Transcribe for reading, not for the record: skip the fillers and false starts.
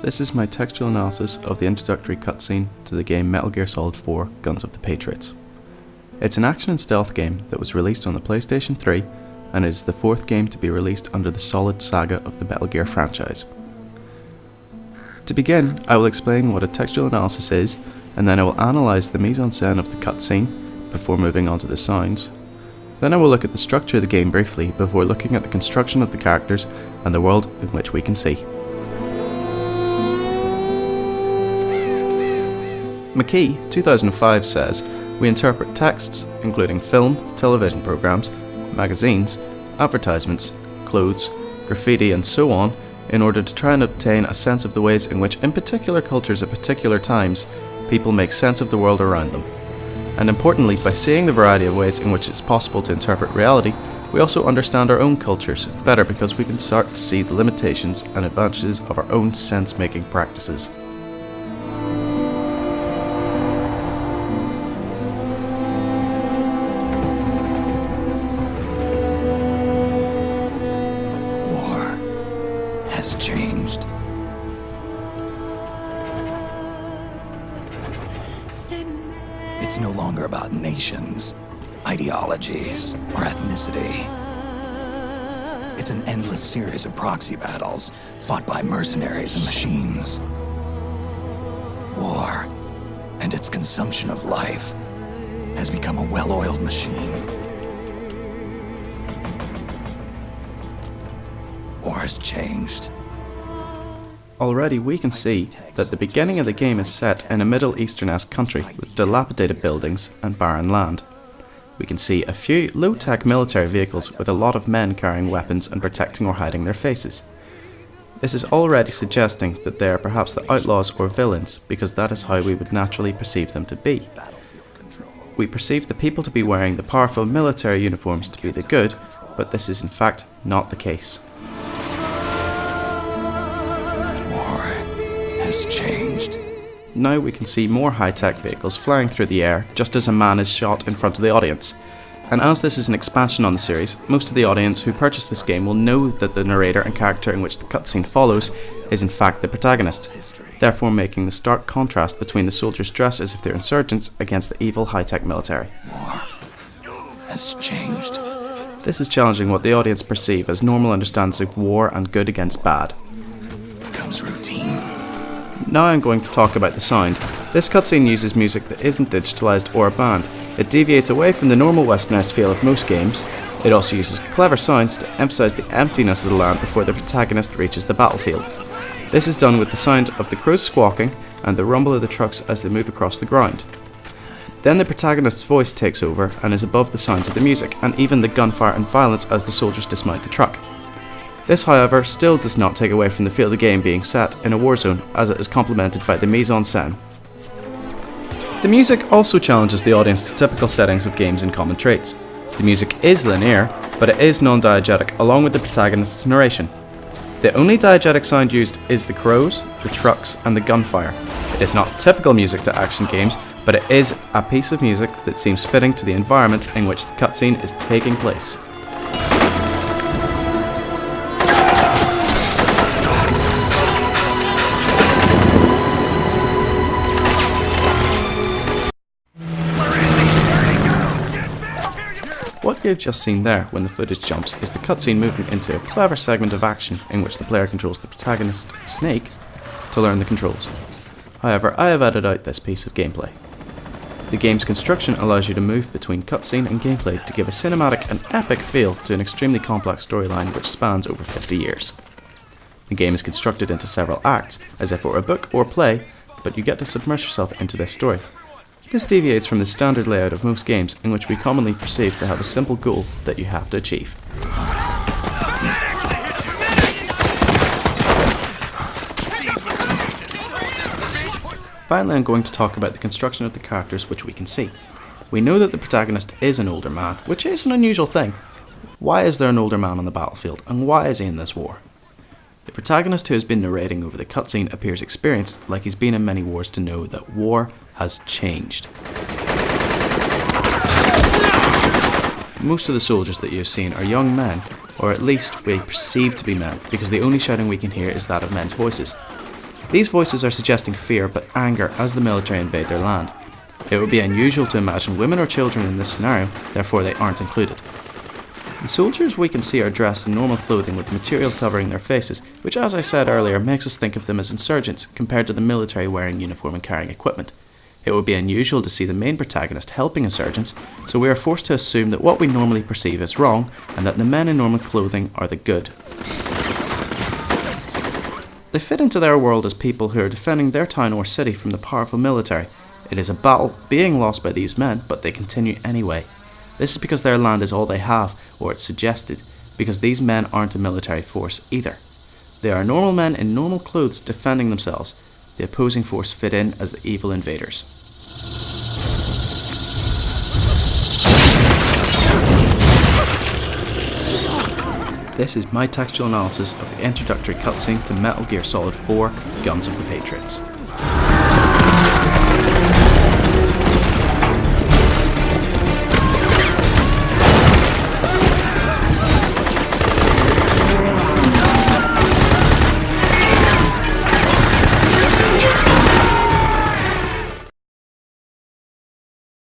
This is my textual analysis of the introductory cutscene to the game Metal Gear Solid 4 Guns of the Patriots. It's an action and stealth game that was released on the PlayStation 3 and it is the fourth game to be released under the Solid saga of the Metal Gear franchise. To begin, I will explain what a textual analysis is, and then I will analyse the mise-en-scène of the cutscene before moving on to the sounds. Then I will look at the structure of the game briefly before looking at the construction of the characters and the world in which we can see. McKee, 2005 says, "We interpret texts, including film, television programs, magazines, advertisements, clothes, graffiti and so on, in order to try and obtain a sense of the ways in which in particular cultures at particular times, people make sense of the world around them. And importantly, by seeing the variety of ways in which it's possible to interpret reality, we also understand our own cultures better because we can start to see the limitations and advantages of our own sense-making practices." Has changed. It's no longer about nations, ideologies, or ethnicity. It's an endless series of proxy battles fought by mercenaries and machines. War and its consumption of life has become a well-oiled machine. War has changed. Already we can see that the beginning of the game is set in a Middle Eastern-esque country with dilapidated buildings and barren land. We can see a few low-tech military vehicles with a lot of men carrying weapons and protecting or hiding their faces. This is already suggesting that they are perhaps the outlaws or villains because that is how we would naturally perceive them to be. We perceive the people to be wearing the powerful military uniforms to be the good, but this is in fact not the case. Has changed. Now we can see more high-tech vehicles flying through the air just as a man is shot in front of the audience. And as this is an expansion on the series, most of the audience who purchased this game will know that the narrator and character in which the cutscene follows is in fact the protagonist, therefore making the stark contrast between the soldiers dressed as if they're insurgents against the evil high-tech military. War has changed. This is challenging what the audience perceive as normal understandings of war and good against bad. Becomes routine. Now I'm going to talk about the sound. This cutscene uses music that isn't digitalized or banned. It deviates away from the normal westernized feel of most games. It also uses clever sounds to emphasize the emptiness of the land before the protagonist reaches the battlefield. This is done with the sound of the crows squawking and the rumble of the trucks as they move across the ground. Then the protagonist's voice takes over and is above the sounds of the music and even the gunfire and violence as the soldiers dismount the truck. This, however, still does not take away from the feel of the game being set in a war zone, as it is complemented by the mise-en-scène. The music also challenges the audience to typical settings of games and common traits. The music is linear, but it is non-diegetic along with the protagonist's narration. The only diegetic sound used is the crows, the trucks, and the gunfire. It is not typical music to action games, but it is a piece of music that seems fitting to the environment in which the cutscene is taking place. What you've just seen there when the footage jumps is the cutscene moving into a clever segment of action in which the player controls the protagonist, Snake, to learn the controls. However, I have edited out this piece of gameplay. The game's construction allows you to move between cutscene and gameplay to give a cinematic and epic feel to an extremely complex storyline which spans over 50 years. The game is constructed into several acts, as if it were a book or play, but you get to submerge yourself into this story. This deviates from the standard layout of most games in which we commonly perceive to have a simple goal that you have to achieve. Finally, I'm going to talk about the construction of the characters which we can see. We know that the protagonist is an older man, which is an unusual thing. Why is there an older man on the battlefield, and why is he in this war? The protagonist who has been narrating over the cutscene appears experienced, like he's been in many wars, to know that war has changed. Most of the soldiers that you have seen are young men, or at least we perceive to be men, because the only shouting we can hear is that of men's voices. These voices are suggesting fear but anger as the military invade their land. It would be unusual to imagine women or children in this scenario, therefore they aren't included. The soldiers we can see are dressed in normal clothing with material covering their faces, which, as I said earlier, makes us think of them as insurgents compared to the military wearing uniform and carrying equipment. It would be unusual to see the main protagonist helping insurgents, so we are forced to assume that what we normally perceive as wrong and that the men in normal clothing are the good. They fit into their world as people who are defending their town or city from the powerful military. It is a battle being lost by these men, but they continue anyway. This is because their land is all they have, or it's suggested, because these men aren't a military force either. They are normal men in normal clothes defending themselves. The opposing force fit in as the evil invaders. This is my textual analysis of the introductory cutscene to Metal Gear Solid 4: Guns of the Patriots.